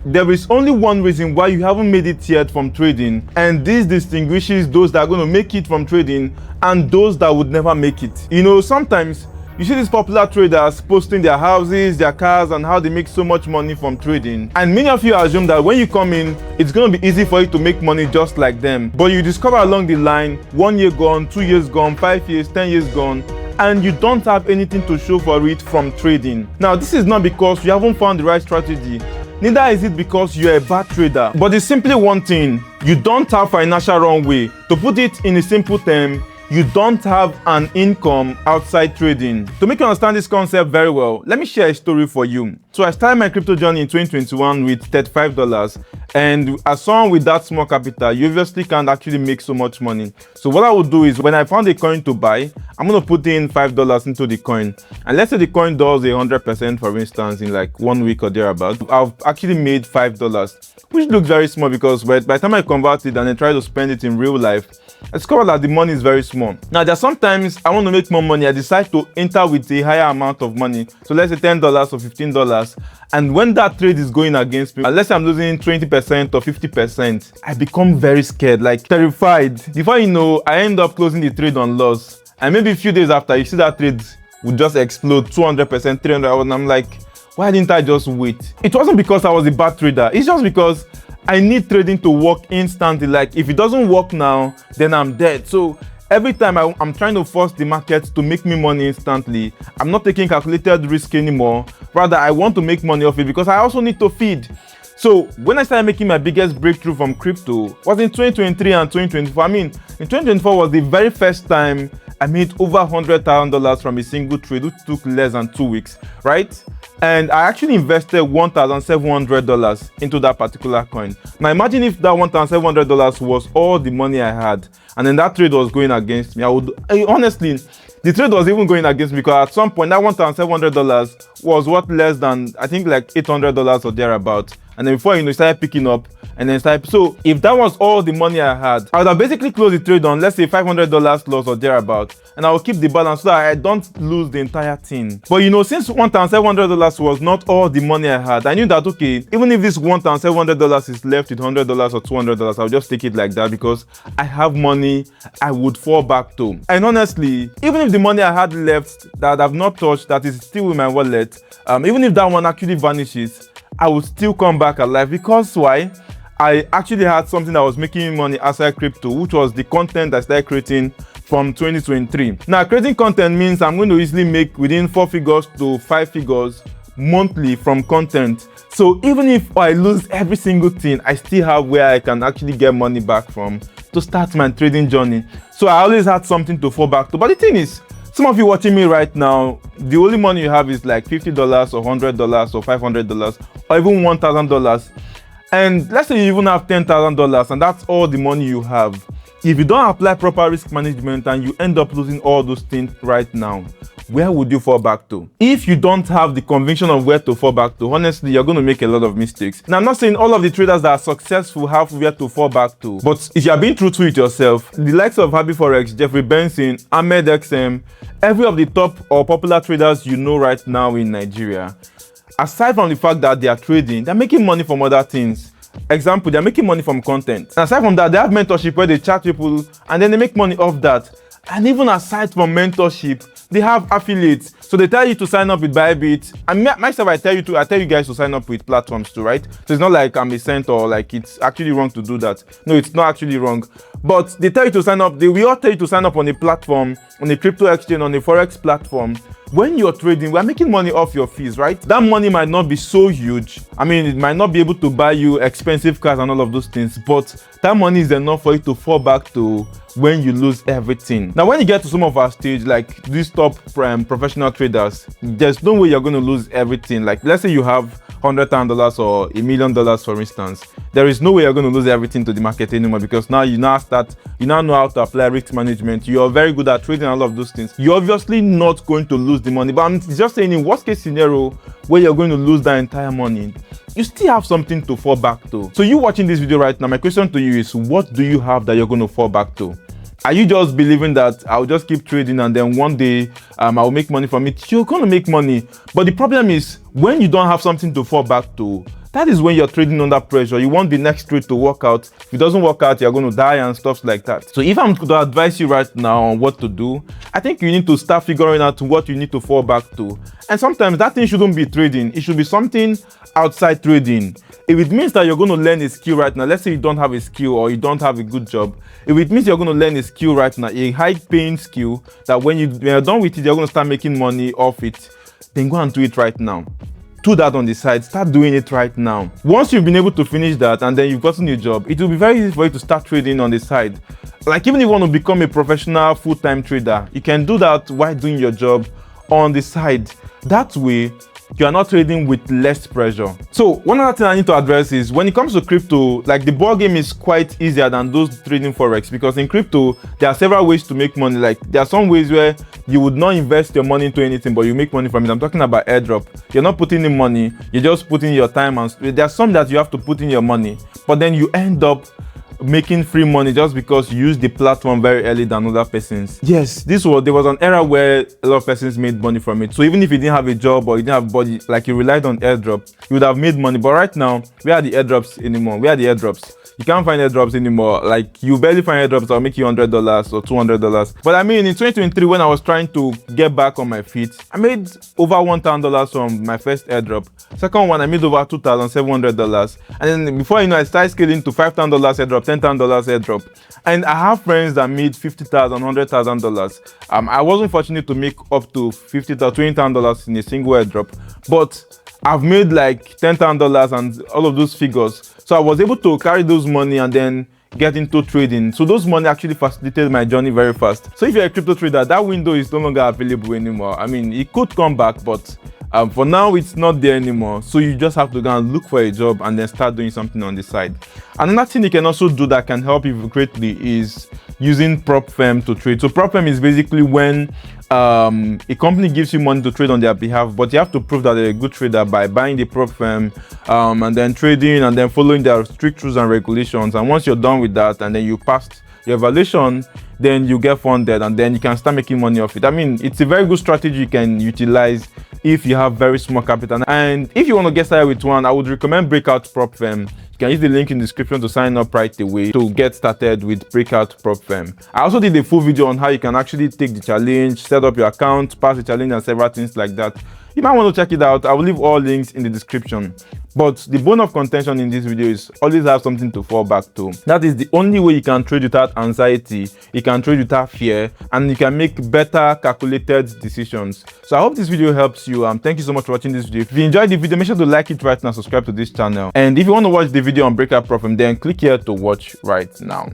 there is only one reason why you haven't made it yet from trading, and this distinguishes those that are going to make it from trading and those that would never make it. You know, sometimes you see these popular traders posting their houses, their cars, and how they make so much money from trading. And many of you assume that when you come in, it's going to be easy for you to make money just like them. But you discover along the line, 1 year gone, 2 years gone, 5 years, 10 years gone, and you don't have anything to show for it from trading. Now, this is not because you haven't found the right strategy. Neither is it because you're a bad trader. But it's simply one thing: you don't have financial runway. To put it in a simple term, you don't have an income outside trading. To make you understand this concept very well, let me share a story for you. So I started my crypto journey in 2021 with $35, and as someone with that small capital, you obviously can't actually make so much money. So what I would do is, when I found a coin to buy, I'm going to put in $5 into the coin, and let's say the coin does 100%, for instance, in like 1 week or thereabout. I've actually made $5, which looks very small, because by the time I convert it and I try to spend it in real life, I discovered that the money is very small. Now, there are sometimes I want to make more money. I decide to enter with a higher amount of money. So let's say $10 or $15. And when that trade is going against me, unless I'm losing 20% or 50%, I become very scared, like terrified. Before you know, I end up closing the trade on loss. And maybe a few days after, you see that trade would just explode 200%, 300%. And I'm like, why didn't I just wait? It wasn't because I was a bad trader. It's just because I need trading to work instantly. Like, if it doesn't work now, then I'm dead. So every time I'm trying to force the market to make me money instantly, I'm not taking calculated risk anymore. Rather, I want to make money off it because I also need to feed. So when I started making my biggest breakthrough from crypto was in 2023 and 2024. I mean, in 2024 was the very first time I made over $100,000 from a single trade, which took less than 2 weeks, right? And I actually invested $1,700 into that particular coin. Now imagine if that $1,700 was all the money I had, and then that trade was going against me. Honestly, the trade was even going against me, because at some point that $1,700 was worth less than, I think, like $800 or thereabout. And then before you know, it started picking up, and then started. So if that was all the money I had, I would have basically closed the trade on, let's say, $500 loss or thereabout, and I will keep the balance so that I don't lose the entire thing. But you know, since $1,700 was not all the money I had, I knew that, okay, even if this $1,700 is left with $100 or $200, I'll just take it like that, because I have money I would fall back to. And honestly, even if the money I had left that I've not touched, that is still in my wallet, even if that one actually vanishes, I would still come back alive. Because why? I actually had something that was making me money outside crypto, which was the content I started creating from 2023. Now, creating content means I'm going to easily make within 4 figures to 5 figures monthly from content. So even if I lose every single thing, I still have where I can actually get money back from to start my trading journey. So I always had something to fall back to. But the thing is, some of you watching me right now, the only money you have is like $50 or $100 or $500 or even $1,000. And let's say you even have $10,000 and that's all the money you have. If you don't apply proper risk management and you end up losing all those things right now, where would you fall back to? If you don't have the conviction of where to fall back to, honestly, you're going to make a lot of mistakes. Now, I'm not saying all of the traders that are successful have where to fall back to, but if you're being truthful with yourself, the likes of Happy Forex, Jeffrey Benson, Ahmed XM, every of the top or popular traders you know right now in Nigeria, aside from the fact that they are trading, they're making money from other things. Example, they're making money from content. And aside from that, they have mentorship where they chat people and then they make money off that. And even aside from mentorship, they have affiliates. So they tell you to sign up with Bybit. And myself, I tell you guys to sign up with platforms too, right? So it's not like I'm a saint or like it's actually wrong to do that. No, it's not actually wrong. But they tell you to sign up. We all tell you to sign up on a platform, on a crypto exchange, on a Forex platform. When you're trading, we're making money off your fees, right? That money might not be so huge. I mean, it might not be able to buy you expensive cars and all of those things, but that money is enough for you to fall back to when you lose everything. Now, when you get to some of our stage, like these top professional traders, there's no way you're going to lose everything. Like, let's say you have $100,000 or $1 million, for instance. There is no way you're going to lose everything to the market anymore, because now you now know how to apply risk management. You're very good at trading all of those things. You're obviously not going to lose the money, but I'm just saying, in worst case scenario where you're going to lose that entire money, you still have something to fall back to. So you watching this video right now, my question to you is, what do you have that you're going to fall back to? Are you just believing that I'll just keep trading and then one day I'll make money from it? You're going to make money. But the problem is, when you don't have something to fall back to, that is when you're trading under pressure. You want the next trade to work out. If it doesn't work out, you're going to die and stuff like that. So if I'm to advise you right now on what to do, I think you need to start figuring out what you need to fall back to. And sometimes that thing shouldn't be trading. It should be something outside trading. If it means that you're going to learn a skill right now, let's say you don't have a skill or you don't have a good job. If it means you're going to learn a skill right now, a high-paying skill that when you're done with it, you're going to start making money off it, then go and do it right now. Do that on the side. Start doing it right now. Once you've been able to finish that and then you've gotten a job, it will be very easy for you to start trading on the side. Like even if you want to become a professional full-time trader, you can do that while doing your job on the side. That way, you are not trading with less pressure. So one other thing I need to address is when it comes to crypto, like the ball game is quite easier than those trading Forex, because in crypto, there are several ways to make money. Like there are some ways where you would not invest your money into anything, but you make money from it. I'm talking about airdrop. You're not putting in money, you're just putting your time, and there are some that you have to put in your money, but then you end up making free money just because you use the platform very early than other persons. Yes, there was an era where a lot of persons made money from it. So even if you didn't have a job or you didn't have body, like you relied on airdrop, you would have made money. But right now, where are the airdrops anymore? Where are the airdrops? You can't find airdrops anymore. Like you barely find airdrops that'll make you $100 or $200. But I mean, in 2023, when I was trying to get back on my feet, I made over $1,000 from my first airdrop. Second one, I made over $2,700. And then before you know, I started scaling to $5,000 airdrop, $10,000 airdrop. And I have friends that made $50,000, $100,000. I wasn't fortunate to make up to $50,000, $20,000 in a single airdrop, but I've made like $10,000 and all of those figures. So I was able to carry those money and then get into trading. So those money actually facilitated my journey very fast. So if you're a crypto trader, that window is no longer available anymore. I mean, it could come back, but for now, it's not there anymore. So you just have to go and look for a job and then start doing something on the side. Another thing you can also do that can help you greatly is using prop firm to trade. So prop firm is basically when a company gives you money to trade on their behalf, but you have to prove that they're a good trader by buying the prop firm and then trading and then following their strict rules and regulations. And once you're done with that and then you passed your evaluation, then you get funded and then you can start making money off it. I mean, it's a very good strategy you can utilize if you have very small capital. And if you want to get started with one, I would recommend Breakout Prop Firm. You can use the link in the description to sign up right away to get started with Breakout Prop Firm. I also did a full video on how you can actually take the challenge, set up your account, pass the challenge and several things like that. You might want to check it out. I will leave all links in the description. But the bone of contention in this video is always have something to fall back to. That is the only way you can trade without anxiety, you can trade without fear, and you can make better calculated decisions. So I hope this video helps you. Thank you so much for watching this video. If you enjoyed the video, make sure to like it right now, subscribe to this channel. And if you want to watch the video on Breakout Prop Firm, then click here to watch right now.